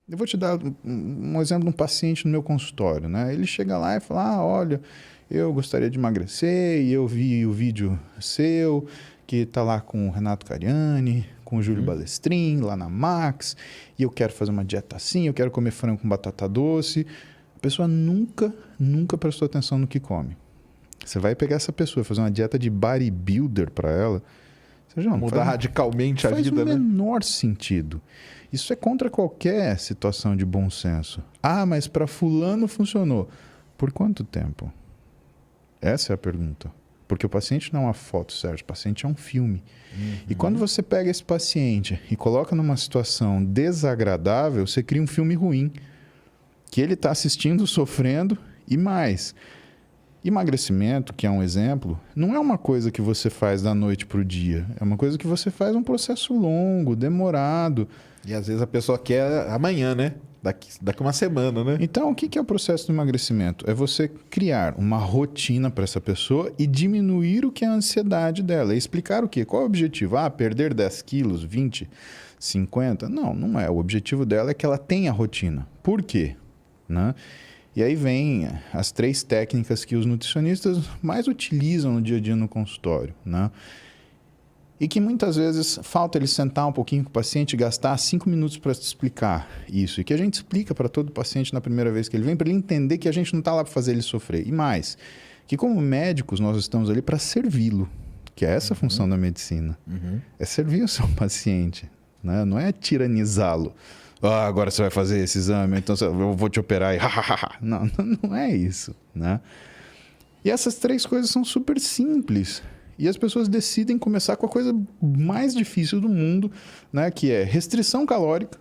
Eu vou te dar um exemplo de um paciente no meu consultório, né? Ele chega lá e fala, olha, eu gostaria de emagrecer e eu vi o vídeo seu, que está lá com o Renato Cariani, com o Júlio Balestrin, lá na Max, e eu quero fazer uma dieta assim, eu quero comer frango com batata doce. A pessoa nunca prestou atenção no que come. Você vai pegar essa pessoa, fazer uma dieta de bodybuilder para ela, você já mudar radicalmente a vida, né? Faz o menor sentido. Isso é contra qualquer situação de bom senso. Mas para fulano funcionou. Por quanto tempo? Essa é a pergunta. Porque o paciente não é uma foto, Sérgio. O paciente é um filme. E quando você pega esse paciente e coloca numa situação desagradável, você cria um filme ruim. Que ele está assistindo, sofrendo e mais. Emagrecimento, que é um exemplo, não é uma coisa que você faz da noite para o dia. É uma coisa que você faz um processo longo, demorado. E às vezes a pessoa quer amanhã, né? Daqui uma semana, né? Então, o que é o processo do emagrecimento? É você criar uma rotina para essa pessoa e diminuir o que é a ansiedade dela. E explicar o quê? Qual é o objetivo? Perder 10 quilos, 20, 50? Não, não é. O objetivo dela é que ela tenha rotina. Por quê? Né? E aí vem as 3 técnicas que os nutricionistas mais utilizam no dia a dia no consultório, né? E que muitas vezes falta ele sentar um pouquinho com o paciente e gastar 5 minutos para te explicar isso. E que a gente explica para todo paciente na primeira vez que ele vem, para ele entender que a gente não está lá para fazer ele sofrer. E mais, que como médicos nós estamos ali para servi-lo, que é essa a função da medicina. É servir o seu paciente, né? Não é tiranizá-lo. Agora você vai fazer esse exame, então eu vou te operar e não, não é isso, né? E essas 3 coisas são super simples. E as pessoas decidem começar com a coisa mais difícil do mundo, né? Que é restrição calórica.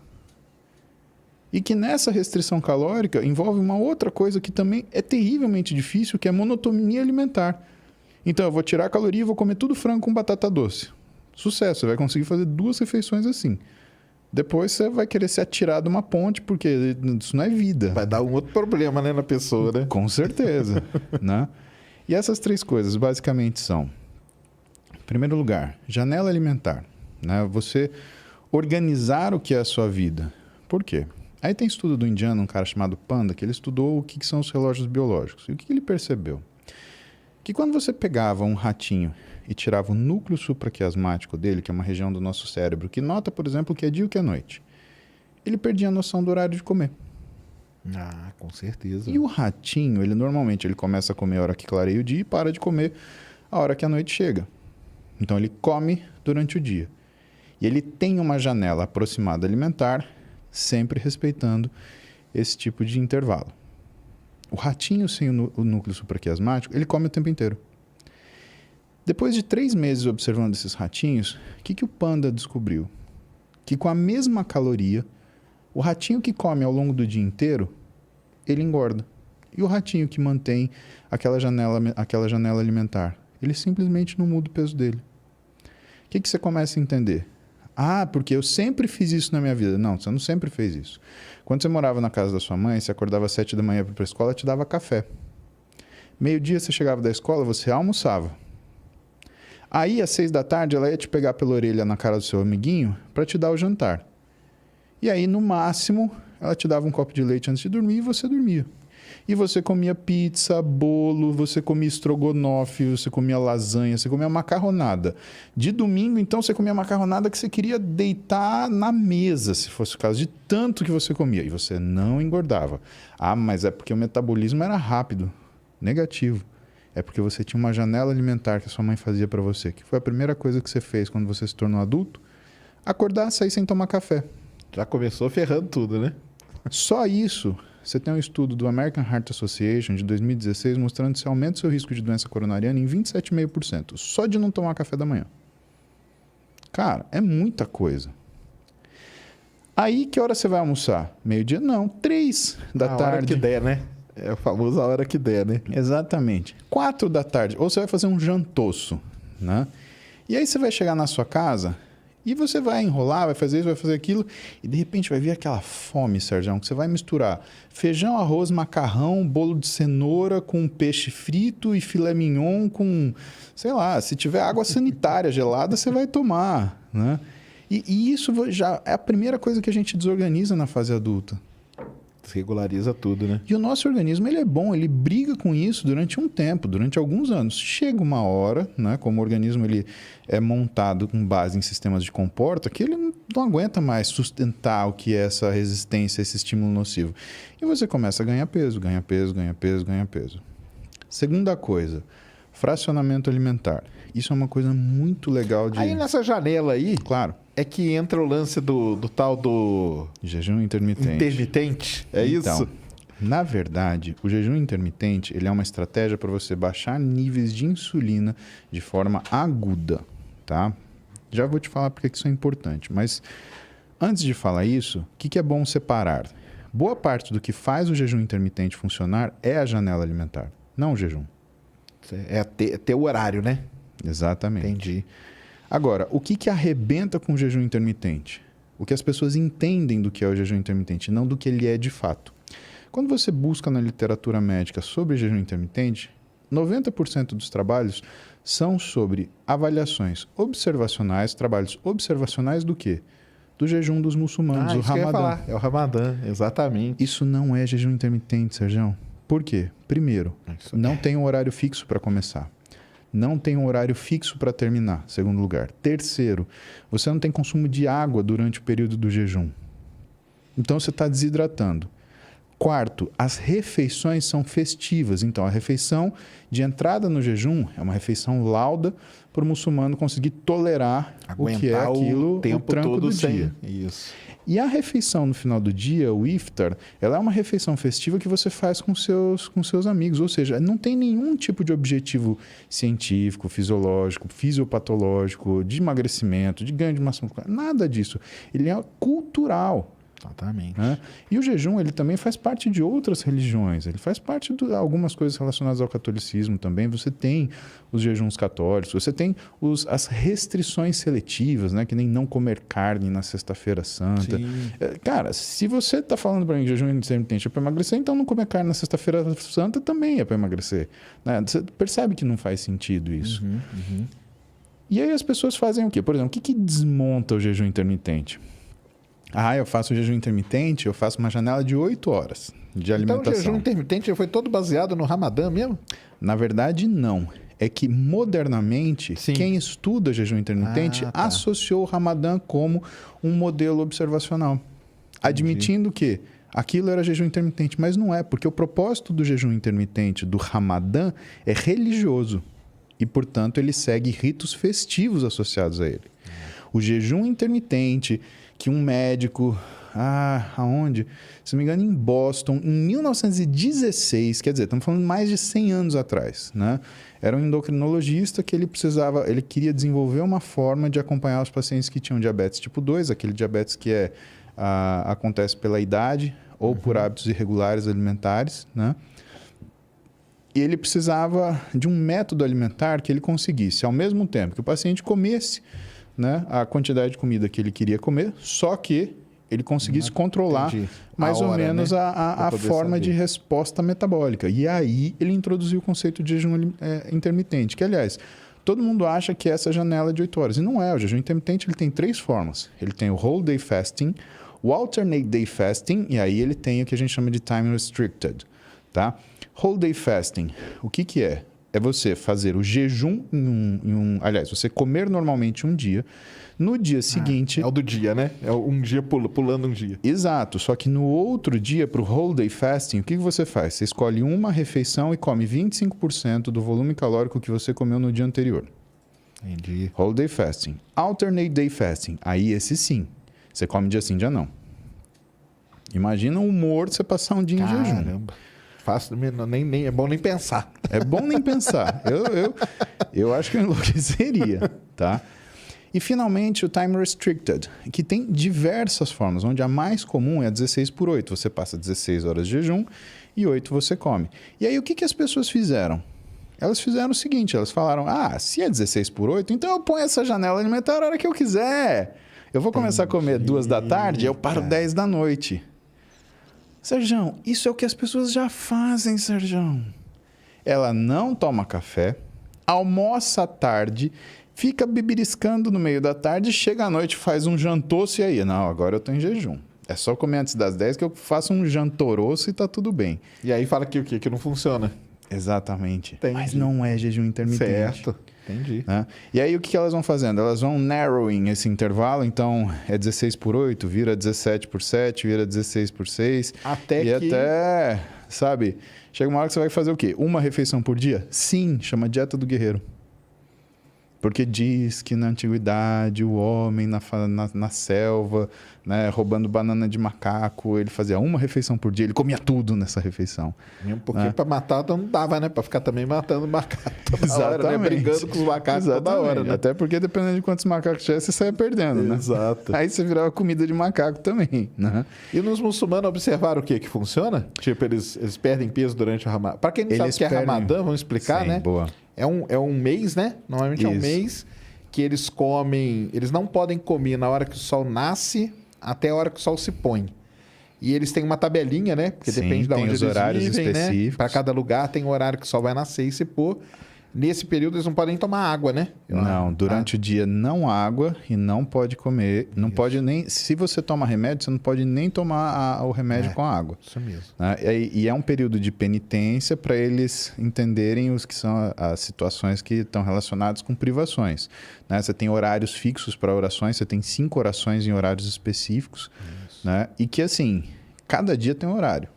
E que nessa restrição calórica envolve uma outra coisa que também é terrivelmente difícil, que é monotonia alimentar. Então eu vou tirar a caloria e vou comer tudo frango com batata doce. Sucesso, você vai conseguir fazer 2 refeições assim. Depois você vai querer se atirar de uma ponte, porque isso não é vida. Vai dar um outro problema, né, na pessoa, né? Com certeza. Né? E essas 3 coisas basicamente são, em primeiro lugar, janela alimentar. Né? Você organizar o que é a sua vida. Por quê? Aí tem estudo do indiano, um cara chamado Panda, que ele estudou o que são os relógios biológicos. E o que ele percebeu? Que quando você pegava um ratinho e tirava o núcleo supraquiasmático dele, que é uma região do nosso cérebro, que nota, por exemplo, o que é dia e o que é noite, ele perdia a noção do horário de comer. Com certeza. E o ratinho, ele normalmente começa a comer a hora que clareia o dia e para de comer a hora que a noite chega. Então ele come durante o dia. E ele tem uma janela aproximada alimentar, sempre respeitando esse tipo de intervalo. O ratinho sem o núcleo supraquiasmático, ele come o tempo inteiro. Depois de 3 meses observando esses ratinhos, o que o Panda descobriu? Que com a mesma caloria, o ratinho que come ao longo do dia inteiro, ele engorda. E o ratinho que mantém aquela janela alimentar, ele simplesmente não muda o peso dele. O que você começa a entender? Porque eu sempre fiz isso na minha vida. Não, você não sempre fez isso. Quando você morava na casa da sua mãe, você acordava às 7 da manhã para ir para a escola, ela te dava café. Meio-dia você chegava da escola, você almoçava. Aí, às 6 da tarde, ela ia te pegar pela orelha na cara do seu amiguinho para te dar o jantar. E aí, no máximo, ela te dava um copo de leite antes de dormir e você dormia. E você comia pizza, bolo, você comia estrogonofe, você comia lasanha, você comia macarronada. De domingo, então, você comia macarronada que você queria deitar na mesa, se fosse o caso, de tanto que você comia. E você não engordava. Mas é porque o metabolismo era rápido. Negativo. É porque você tinha uma janela alimentar que a sua mãe fazia para você. Que foi a primeira coisa que você fez quando você se tornou adulto? Acordar, sair sem tomar café. Já começou ferrando tudo, né? Só isso, você tem um estudo do American Heart Association de 2016 mostrando que você aumenta o seu risco de doença coronariana em 27,5%. Só de não tomar café da manhã. Cara, é muita coisa. Aí, que hora você vai almoçar? Meio-dia? Não, 3 da tarde. A hora que der, né? É o famoso a hora que der, né? Exatamente. 4 da tarde. Ou você vai fazer um jantoço, né? E aí você vai chegar na sua casa e você vai enrolar, vai fazer isso, vai fazer aquilo. E de repente vai vir aquela fome, Sérgio, que você vai misturar feijão, arroz, macarrão, bolo de cenoura com peixe frito e filé mignon com, sei lá, se tiver água sanitária gelada, você vai tomar, né? E isso já é a primeira coisa que a gente desorganiza na fase adulta. Regulariza tudo, né? E o nosso organismo, ele é bom, ele briga com isso durante um tempo, durante alguns anos. Chega uma hora, né, como o organismo ele é montado com base em sistemas de comporta, que ele não aguenta mais sustentar o que é essa resistência, esse estímulo nocivo. E você começa a ganhar peso, ganha peso, ganha peso, ganha peso. Segunda coisa, fracionamento alimentar. Isso é uma coisa muito legal de... Aí nessa janela aí, Claro. é que entra o lance do tal do Jejum intermitente. intermitente. É Então, isso? na verdade, o jejum intermitente ele é uma estratégia para você baixar níveis de insulina de forma aguda, tá? Já vou te falar porque que isso é importante, mas antes de falar isso, o que é bom separar? Boa parte do que faz o jejum intermitente funcionar é a janela alimentar, não o jejum. É ter o horário, né? Exatamente. Entendi. Agora, o que arrebenta com o jejum intermitente? O que as pessoas entendem do que é o jejum intermitente, não do que ele é de fato. Quando você busca na literatura médica sobre jejum intermitente, 90% dos trabalhos são sobre avaliações observacionais, trabalhos observacionais do quê? Do jejum dos muçulmanos, o isso que eu ia Ramadã. falar. É o Ramadã, exatamente. Isso não é jejum intermitente, Sérgio. Por quê? Primeiro, Isso não tem um horário fixo para começar. Não tem um horário fixo para terminar, segundo lugar. Terceiro, você não tem consumo de água durante o período do jejum. Então, você está desidratando. Quarto, as refeições são festivas. Então, a refeição de entrada no jejum é uma refeição lauda para o muçulmano conseguir tolerar o que é aquilo, o tranco do dia. Isso. E a refeição no final do dia, o iftar, ela é uma refeição festiva que você faz com seus amigos. Ou seja, não tem nenhum tipo de objetivo científico, fisiológico, fisiopatológico, de emagrecimento, de ganho de massa muscular. Nada disso. Ele é cultural. Exatamente. Né? E o jejum ele também faz parte de outras religiões, ele faz parte de algumas coisas relacionadas ao catolicismo também. Você tem os jejuns católicos, você tem as restrições seletivas, né? Que nem não comer carne na sexta-feira santa. Cara, se você está falando para mim que jejum intermitente é para emagrecer, então não comer carne na sexta-feira santa também é para emagrecer. Né? Você percebe que não faz sentido isso. E aí as pessoas fazem o quê? Por exemplo, o que desmonta o jejum intermitente? Eu faço jejum intermitente, eu faço uma janela de 8 horas de alimentação. Então o jejum intermitente foi todo baseado no Ramadã mesmo? Na verdade, não. É que modernamente, quem estuda jejum intermitente associou o Ramadã como um modelo observacional. Admitindo que aquilo era jejum intermitente, mas não é, porque o propósito do jejum intermitente do Ramadã é religioso e, portanto, ele segue ritos festivos associados a ele. O jejum intermitente que um médico, aonde? Se não me engano, em Boston, em 1916, quer dizer, estamos falando mais de 100 anos atrás, né? Era um endocrinologista que ele queria desenvolver uma forma de acompanhar os pacientes que tinham diabetes tipo 2, aquele diabetes que acontece pela idade ou por hábitos irregulares alimentares, né? E ele precisava de um método alimentar que ele conseguisse, ao mesmo tempo que o paciente comesse, né, a quantidade de comida que ele queria comer, só que ele conseguisse controlar mais ou menos, né, a forma de resposta metabólica. E aí ele introduziu o conceito de jejum intermitente, que, aliás, todo mundo acha que é essa janela de 8 horas. E não é. O jejum intermitente ele tem 3 formas. Ele tem o whole day fasting, o alternate day fasting, e aí ele tem o que a gente chama de time restricted. Tá? Whole day fasting, o que é? É você fazer o jejum aliás, você comer normalmente um dia. No dia seguinte... É o do dia, né? É um dia pulando um dia. Exato. Só que no outro dia, para o whole day fasting, o que você faz? Você escolhe uma refeição e come 25% do volume calórico que você comeu no dia anterior. Entendi. Whole day fasting. Alternate day fasting. Aí esse sim. Você come dia sim, dia não. Imagina o humor de você passar um dia em jejum. Caramba. Nem é bom nem pensar. É bom nem pensar. Eu acho que eu enlouqueceria, tá? E, finalmente, o time restricted, que tem diversas formas, onde a mais comum é a 16/8. Você passa 16 horas de jejum e 8 você come. E aí, o que as pessoas fizeram? Elas fizeram o seguinte, elas falaram, se é 16/8, então eu ponho essa janela alimentar a hora que eu quiser. Eu vou começar a comer 2 da tarde, eu paro 10 da noite. Sérgio, isso é o que as pessoas já fazem, Sérgio. Ela não toma café, almoça à tarde, fica beberiscando no meio da tarde, chega à noite, faz um jantoço e aí? Não, agora eu tô em jejum. É só comer antes das 10 que eu faço um jantoroço e tá tudo bem. E aí fala que o quê? Que não funciona. Exatamente. Entendi. Mas não é jejum intermitente. Certo. Entendi. Né? E aí o que elas vão fazendo? Elas vão narrowing esse intervalo, então é 16 por 8, vira 17 por 7, vira 16 por 6. Até, sabe, chega uma hora que você vai fazer o quê? Uma refeição por dia? Sim, chama dieta do guerreiro. Porque diz que na antiguidade o homem na selva, né, roubando banana de macaco, ele fazia uma refeição por dia, ele comia tudo nessa refeição. Mesmo porque para matar não dava, né? Para ficar também matando macaco toda hora, né? Brigando com os macacos toda hora, né? Até porque dependendo de quantos macacos tiver, você saia perdendo, né? Exato. Aí você virava comida de macaco também, né? E nos muçulmanos observaram o quê? Que funciona? Tipo, eles perdem peso durante o Ramadã. Para quem não sabe o que é Ramadã, vamos explicar, Sim, né? Boa. É um mês, né? Normalmente é um mês que eles comem... Eles não podem comer na hora que o sol nasce até a hora que o sol se põe. E eles têm uma tabelinha, né? Porque depende de onde eles vivem, né? Para cada lugar tem o horário que o sol vai nascer e se pôr. Nesse período eles não podem tomar água, né? Não, durante o dia não água e não pode comer. Não pode nem... Se você toma remédio, você não pode nem tomar o remédio com água. Isso mesmo. Né? E é um período de penitência para eles entenderem os que são as situações que estão relacionadas com privações. Né? Você tem horários fixos para orações, você tem 5 orações em horários específicos. Né? E que, assim, cada dia tem um horário,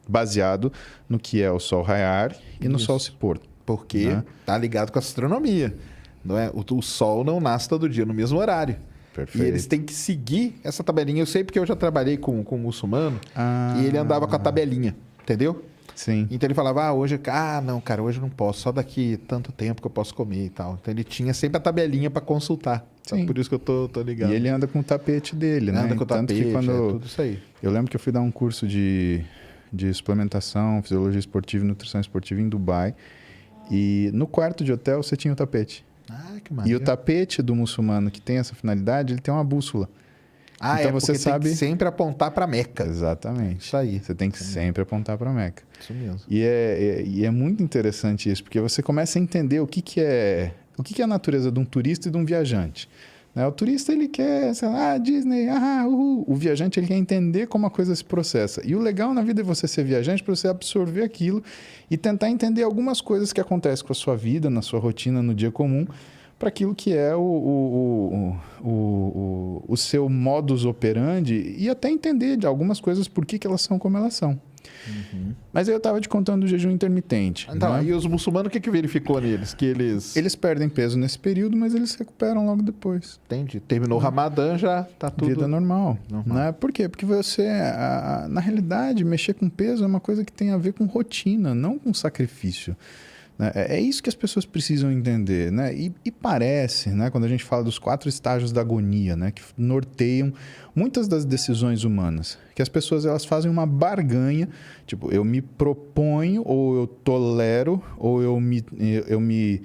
baseado no que é o sol raiar e no sol se pôr. Porque tá ligado com a astronomia. Não é? O sol não nasce todo dia no mesmo horário. Perfeito. E eles têm que seguir essa tabelinha. Eu sei porque eu já trabalhei com um muçulmano e ele andava com a tabelinha, entendeu? Sim. Então ele falava, hoje eu não posso, só daqui tanto tempo que eu posso comer e tal. Então ele tinha sempre a tabelinha para consultar. Sim. Por isso que eu tô ligado. E ele anda com o tapete dele, né? Anda com o tapete, que tudo isso aí. Eu lembro que eu fui dar um curso de suplementação, fisiologia esportiva e nutrição esportiva em Dubai. E no quarto de hotel você tinha o tapete. Que maneiro. E o tapete do muçulmano que tem essa finalidade, ele tem uma bússola. Então você sabe... tem que sempre apontar para Meca. Exatamente. Isso aí. Você tem que sempre apontar para Meca. Isso mesmo. E é muito interessante isso, porque você começa a entender o que é a natureza de um turista e de um viajante. Né? O turista, ele quer, sei lá, Disney, uhul. O viajante, ele quer entender como a coisa se processa. E o legal na vida é você ser viajante para você absorver aquilo e tentar entender algumas coisas que acontecem com a sua vida, na sua rotina, no dia comum, para aquilo que é o seu modus operandi e até entender de algumas coisas por que elas são como elas são. Uhum. Mas aí eu estava te contando do jejum intermitente. Então, né? E os muçulmanos, o que verificou neles? Que eles perdem peso nesse período, mas eles se recuperam logo depois. Entendi. Terminou o Ramadã, já tá tudo... Vida normal. Né? Por quê? Porque você, na realidade, mexer com peso é uma coisa que tem a ver com rotina, não com sacrifício. É isso que as pessoas precisam entender, né? E parece, né, quando a gente fala dos 4 estágios da agonia, né, que norteiam muitas das decisões humanas, que as pessoas elas fazem uma barganha, tipo, eu me proponho, ou eu tolero, ou eu me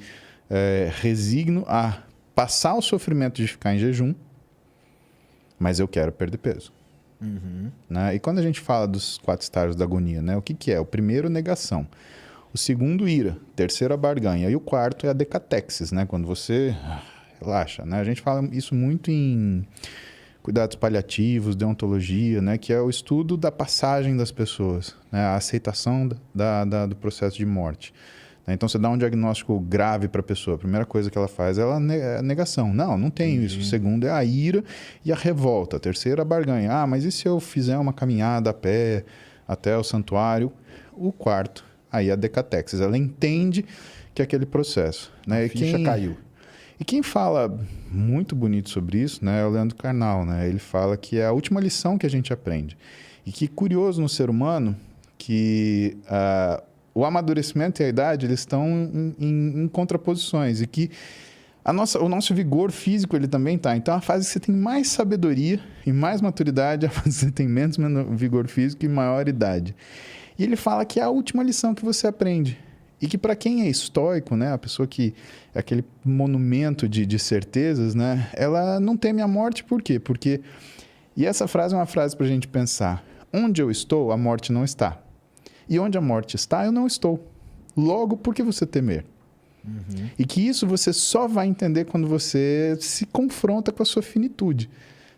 resigno a passar o sofrimento de ficar em jejum, mas eu quero perder peso. Uhum. Né? E quando a gente fala dos 4 estágios da agonia, né, o que é? O primeiro, negação. O segundo, ira. Terceiro, a barganha. E o quarto é a decatexis, né? Quando você relaxa, né? A gente fala isso muito em cuidados paliativos, deontologia, né? Que é o estudo da passagem das pessoas, né? A aceitação do processo de morte. Então, você dá um diagnóstico grave para a pessoa. A primeira coisa que ela faz é a negação. Não tenho isso. O segundo é a ira e a revolta. A terceira, a barganha. Mas e se eu fizer uma caminhada a pé até o santuário? O quarto, aí a decatexis, ela entende que é aquele processo. Né? A ficha caiu. E quem fala muito bonito sobre isso, né, é o Leandro Carnal. Né? Ele fala que é a última lição que a gente aprende. E que curioso no ser humano que o amadurecimento e a idade eles estão em contraposições. E que o nosso vigor físico ele também está. Então, a fase que você tem mais sabedoria e mais maturidade, a fase que você tem menos vigor físico e maior idade. E ele fala que é a última lição que você aprende. E que para quem é estoico, né, a pessoa que é aquele monumento de certezas, né, ela não teme a morte. Por quê? Porque, e essa frase é uma frase para a gente pensar, onde eu estou, a morte não está. E onde a morte está, eu não estou. Logo, por que você temer? E que isso você só vai entender quando você se confronta com a sua finitude.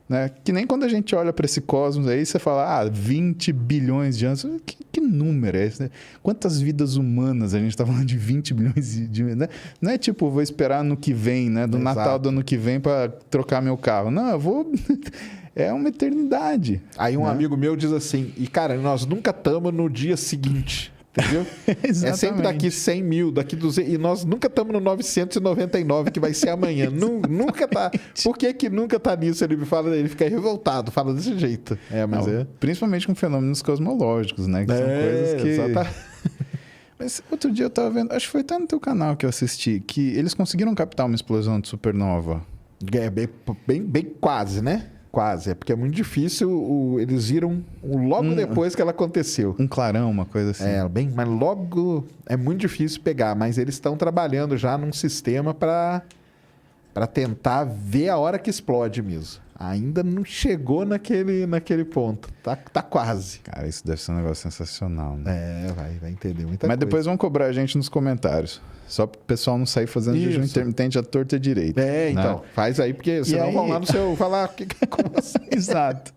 Né? Que nem quando a gente olha para esse cosmos aí, você fala, 20 bilhões de anos. Que número é esse? Né? Quantas vidas humanas a gente está falando de 20 bilhões de... Né? Não é tipo, vou esperar no que vem, né? Do Exato. Natal do ano que vem para trocar meu carro. Não, eu vou... É uma eternidade. Aí um amigo meu diz assim, e cara, nós nunca estamos no dia seguinte, entendeu? É sempre daqui 100 mil, daqui 200, e nós nunca estamos no 999, que vai ser amanhã. Nunca tá. Por que nunca tá nisso? Ele me fala, ele fica revoltado, fala desse jeito. Principalmente com fenômenos cosmológicos, né? Que são coisas que... Exatamente. Mas outro dia eu tava vendo, acho que foi até no teu canal que eu assisti, que eles conseguiram captar uma explosão de supernova. Bem quase, né? Quase. É porque é muito difícil. Eles viram logo depois que ela aconteceu. Um clarão, uma coisa assim. Mas logo é muito difícil pegar. Mas eles estão trabalhando já num sistema para tentar ver a hora que explode mesmo. Ainda não chegou naquele ponto. Tá quase. Cara, isso deve ser um negócio sensacional, né? Vai entender muita coisa. Mas depois vão cobrar a gente nos comentários. Só para o pessoal não sair fazendo jejum intermitente à torta e direita. Então. Faz aí, porque senão vão lá no seu... falar com você. Exato.